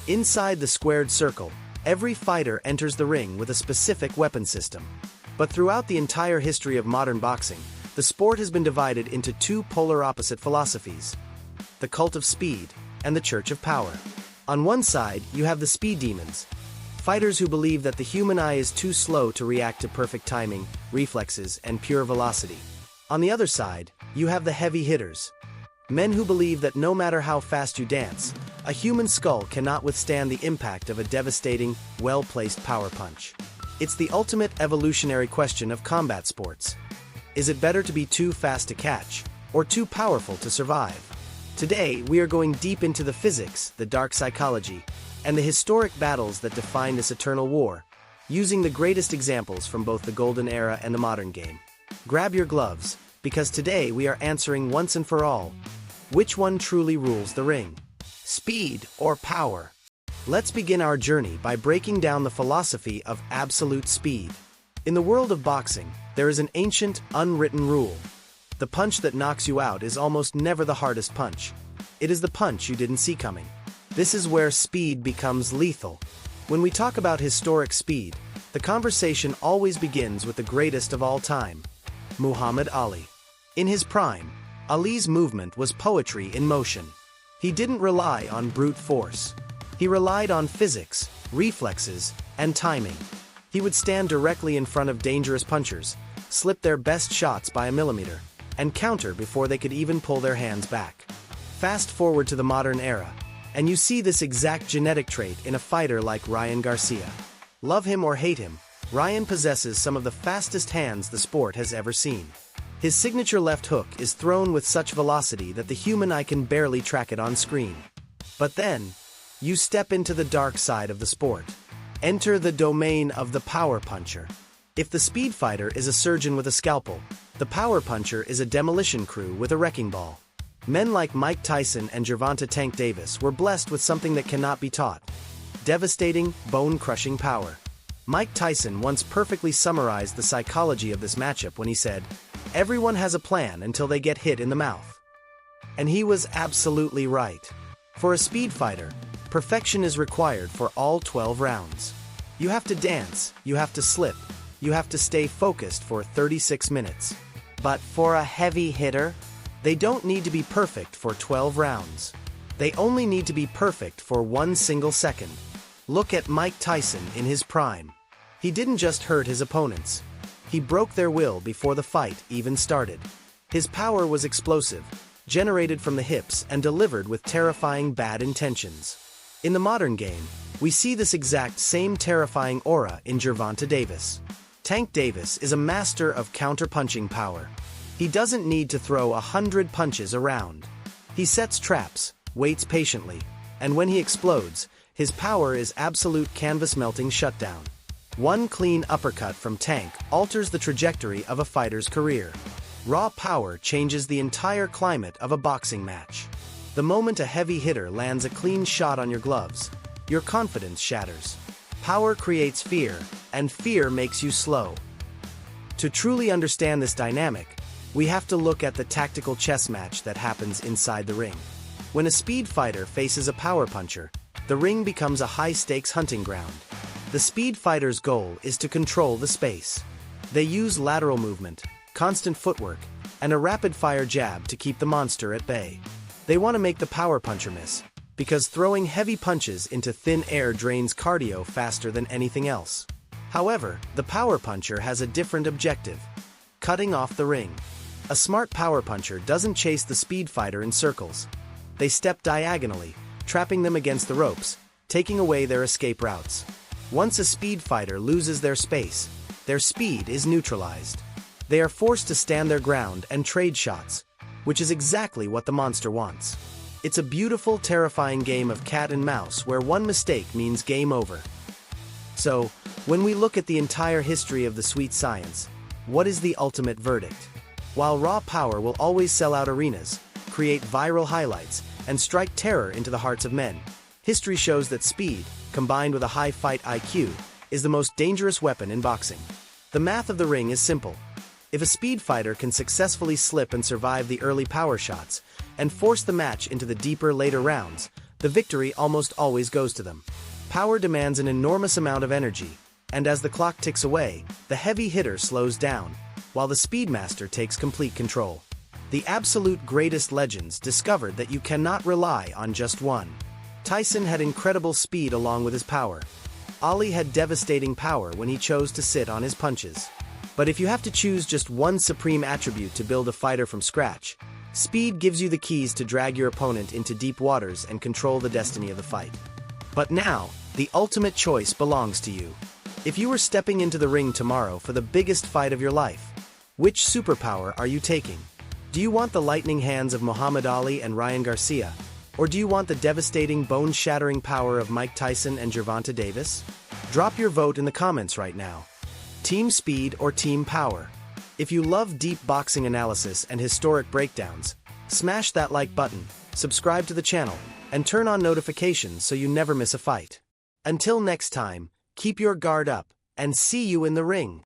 Inside the squared circle, every fighter enters the ring with a specific weapon system. But throughout the entire history of modern boxing, the sport has been divided into two polar opposite philosophies: the cult of speed and the church of power. On one side, you have the speed demons, fighters who believe that the human eye is too slow to react to perfect timing, reflexes, and pure velocity. On the other side, you have the heavy hitters, men who believe that no matter how fast you dance, a human skull cannot withstand the impact of a devastating, well-placed power punch. It's the ultimate evolutionary question of combat sports. Is it better to be too fast to catch, or too powerful to survive? Today, we are going deep into the physics, the dark psychology, and the historic battles that define this eternal war, using the greatest examples from both the golden era and the modern game. Grab your gloves, because today we are answering once and for all, which one truly rules the ring? Speed or power? Let's begin our journey by breaking down the philosophy of absolute speed. In the world of boxing, there is an ancient, unwritten rule. The punch that knocks you out is almost never the hardest punch. It is the punch you didn't see coming. This is where speed becomes lethal. When we talk about historic speed, the conversation always begins with the greatest of all time, Muhammad Ali. In his prime, Ali's movement was poetry in motion. He didn't rely on brute force. He relied on physics, reflexes, and timing. He would stand directly in front of dangerous punchers, slip their best shots by a millimeter, and counter before they could even pull their hands back. Fast forward to the modern era, and you see this exact genetic trait in a fighter like Ryan Garcia. Love him or hate him, Ryan possesses some of the fastest hands the sport has ever seen. His signature left hook is thrown with such velocity that the human eye can barely track it on screen. But then, you step into the dark side of the sport. Enter the domain of the power puncher. If the speed fighter is a surgeon with a scalpel, the power puncher is a demolition crew with a wrecking ball. Men like Mike Tyson and Gervonta Tank Davis were blessed with something that cannot be taught: devastating, bone-crushing power. Mike Tyson once perfectly summarized the psychology of this matchup when he said, "Everyone has a plan until they get hit in the mouth." And he was absolutely right. For a speed fighter, perfection is required for all 12 rounds. You have to dance, you have to slip, you have to stay focused for 36 minutes. But for a heavy hitter, they don't need to be perfect for 12 rounds. They only need to be perfect for one single second. Look at Mike Tyson in his prime. He didn't just hurt his opponents. He broke their will before the fight even started. His power was explosive, generated from the hips and delivered with terrifying bad intentions. In the modern game, we see this exact same terrifying aura in Gervonta Davis. Tank Davis is a master of counter-punching power. He doesn't need to throw 100 punches around. He sets traps, waits patiently, and when he explodes, his power is absolute canvas-melting shutdown. One clean uppercut from Tank alters the trajectory of a fighter's career. Raw power changes the entire climate of a boxing match. The moment a heavy hitter lands a clean shot on your gloves, your confidence shatters. Power creates fear, and fear makes you slow. To truly understand this dynamic, we have to look at the tactical chess match that happens inside the ring. When a speed fighter faces a power puncher, the ring becomes a high-stakes hunting ground. The speed fighter's goal is to control the space. They use lateral movement, constant footwork, and a rapid-fire jab to keep the monster at bay. They want to make the power puncher miss, because throwing heavy punches into thin air drains cardio faster than anything else. However, the power puncher has a different objective: cutting off the ring. A smart power puncher doesn't chase the speed fighter in circles. They step diagonally, trapping them against the ropes, taking away their escape routes. Once a speed fighter loses their space, their speed is neutralized. They are forced to stand their ground and trade shots, which is exactly what the monster wants. It's a beautiful, terrifying game of cat and mouse where one mistake means game over. So, when we look at the entire history of the sweet science, what is the ultimate verdict? While raw power will always sell out arenas, create viral highlights, and strike terror into the hearts of men, history shows that speed, combined with a high fight IQ, is the most dangerous weapon in boxing. The math of the ring is simple. If a speed fighter can successfully slip and survive the early power shots, and force the match into the deeper later rounds, the victory almost always goes to them. Power demands an enormous amount of energy, and as the clock ticks away, the heavy hitter slows down, while the speedmaster takes complete control. The absolute greatest legends discovered that you cannot rely on just one. Tyson had incredible speed along with his power. Ali had devastating power when he chose to sit on his punches. But if you have to choose just one supreme attribute to build a fighter from scratch, speed gives you the keys to drag your opponent into deep waters and control the destiny of the fight. But now, the ultimate choice belongs to you. If you were stepping into the ring tomorrow for the biggest fight of your life, which superpower are you taking? Do you want the lightning hands of Muhammad Ali and Ryan Garcia? Or do you want the devastating, bone-shattering power of Mike Tyson and Gervonta Davis? Drop your vote in the comments right now. Team Speed or Team Power? If you love deep boxing analysis and historic breakdowns, smash that like button, subscribe to the channel, and turn on notifications so you never miss a fight. Until next time, keep your guard up, and see you in the ring.